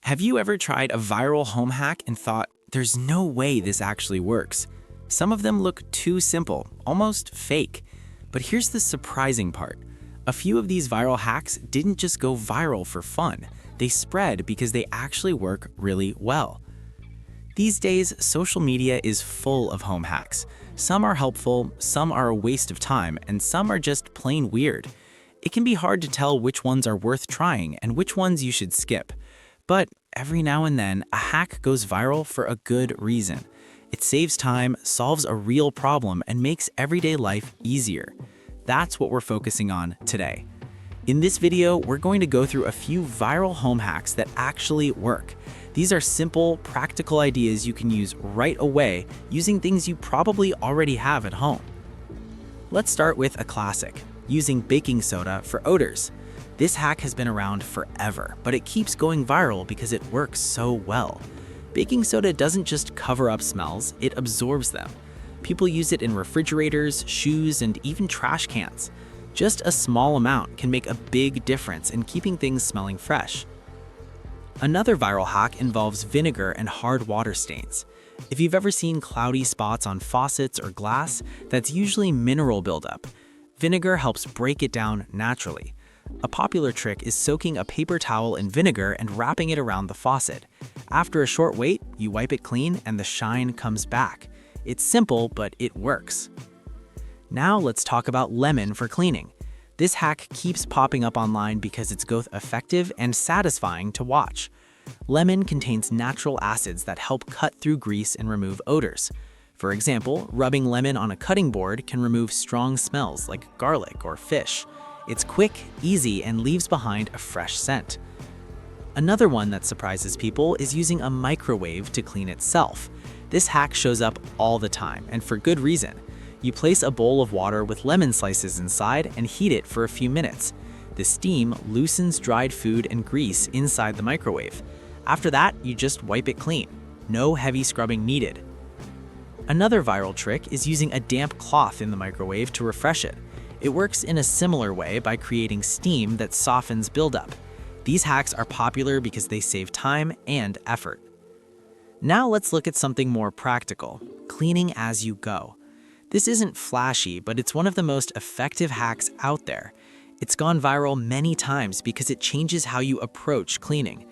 Have you ever tried a viral home hack and thought, there's no way this actually works? Some of them look too simple, almost fake. But here's the surprising part. A few of these viral hacks didn't just go viral for fun. They spread because they actually work really well. These days, social media is full of home hacks. Some are helpful, some are a waste of time, and some are just plain weird. It can be hard to tell which ones are worth trying and which ones you should skip. But every now and then, a hack goes viral for a good reason. It saves time, solves a real problem, and makes everyday life easier. That's what we're focusing on today. In this video, we're going to go through a few viral home hacks that actually work. These are simple, practical ideas you can use right away using things you probably already have at home. Let's start with a classic, using baking soda for odors. This hack has been around forever, but it keeps going viral because it works so well. Baking soda doesn't just cover up smells, it absorbs them. People use it in refrigerators, shoes, and even trash cans. Just a small amount can make a big difference in keeping things smelling fresh. Another viral hack involves vinegar and hard water stains. If you've ever seen cloudy spots on faucets or glass, that's usually mineral buildup. Vinegar helps break it down naturally. A popular trick is soaking a paper towel in vinegar and wrapping it around the faucet. After a short wait, you wipe it clean and the shine comes back. It's simple, but it works. Now let's talk about lemon for cleaning. This hack keeps popping up online because it's both effective and satisfying to watch. Lemon contains natural acids that help cut through grease and remove odors. For example, rubbing lemon on a cutting board can remove strong smells like garlic or fish. It's quick, easy, and leaves behind a fresh scent. Another one that surprises people is using a microwave to clean itself. This hack shows up all the time, and for good reason. You place a bowl of water with lemon slices inside and heat it for a few minutes. The steam loosens dried food and grease inside the microwave. After that, you just wipe it clean. No heavy scrubbing needed. Another viral trick is using a damp cloth in the microwave to refresh it. It works in a similar way by creating steam that softens buildup. These hacks are popular because they save time and effort. Now let's look at something more practical, cleaning as you go. This isn't flashy, but it's one of the most effective hacks out there. It's gone viral many times because it changes how you approach cleaning.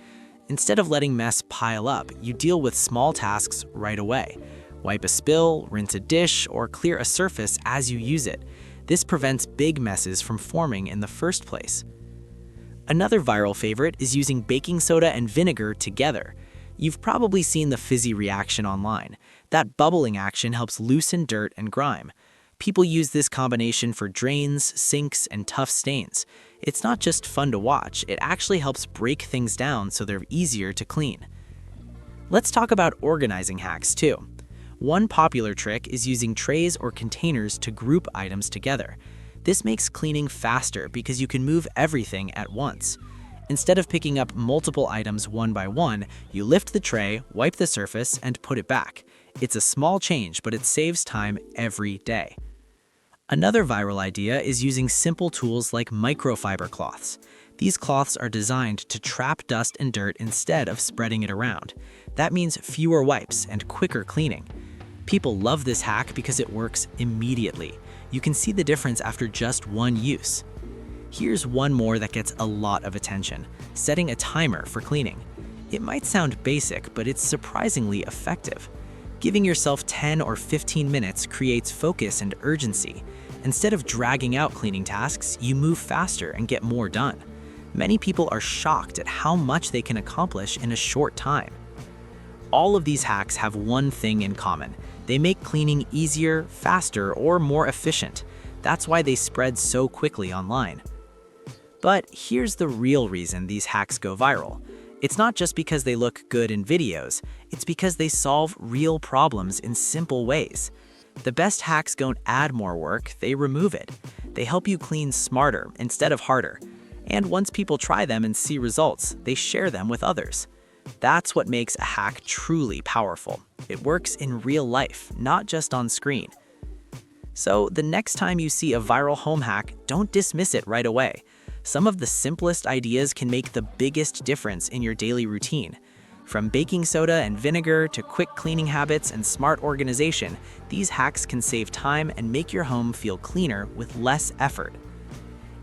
Instead of letting mess pile up, you deal with small tasks right away. Wipe a spill, rinse a dish, or clear a surface as you use it. This prevents big messes from forming in the first place. Another viral favorite is using baking soda and vinegar together. You've probably seen the fizzy reaction online. That bubbling action helps loosen dirt and grime. People use this combination for drains, sinks, and tough stains. It's not just fun to watch, it actually helps break things down so they're easier to clean. Let's talk about organizing hacks too. One popular trick is using trays or containers to group items together. This makes cleaning faster because you can move everything at once. Instead of picking up multiple items one by one, you lift the tray, wipe the surface, and put it back. It's a small change, but it saves time every day. Another viral idea is using simple tools like microfiber cloths. These cloths are designed to trap dust and dirt instead of spreading it around. That means fewer wipes and quicker cleaning. People love this hack because it works immediately. You can see the difference after just one use. Here's one more that gets a lot of attention, setting a timer for cleaning. It might sound basic, but it's surprisingly effective. Giving yourself 10 or 15 minutes creates focus and urgency. Instead of dragging out cleaning tasks, you move faster and get more done. Many people are shocked at how much they can accomplish in a short time. All of these hacks have one thing in common. They make cleaning easier, faster, or more efficient. That's why they spread so quickly online. But here's the real reason these hacks go viral. It's not just because they look good in videos, it's because they solve real problems in simple ways. The best hacks don't add more work, they remove it. They help you clean smarter instead of harder. And once people try them and see results, they share them with others. That's what makes a hack truly powerful. It works in real life, not just on screen. So the next time you see a viral home hack, don't dismiss it right away. Some of the simplest ideas can make the biggest difference in your daily routine. From baking soda and vinegar to quick cleaning habits and smart organization, these hacks can save time and make your home feel cleaner with less effort.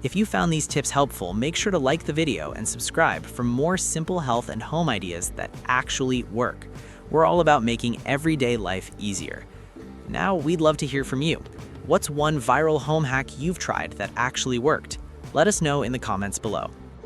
If you found these tips helpful, make sure to like the video and subscribe for more simple health and home ideas that actually work. We're all about making everyday life easier. Now, we'd love to hear from you. What's one viral home hack you've tried that actually worked? Let us know in the comments below.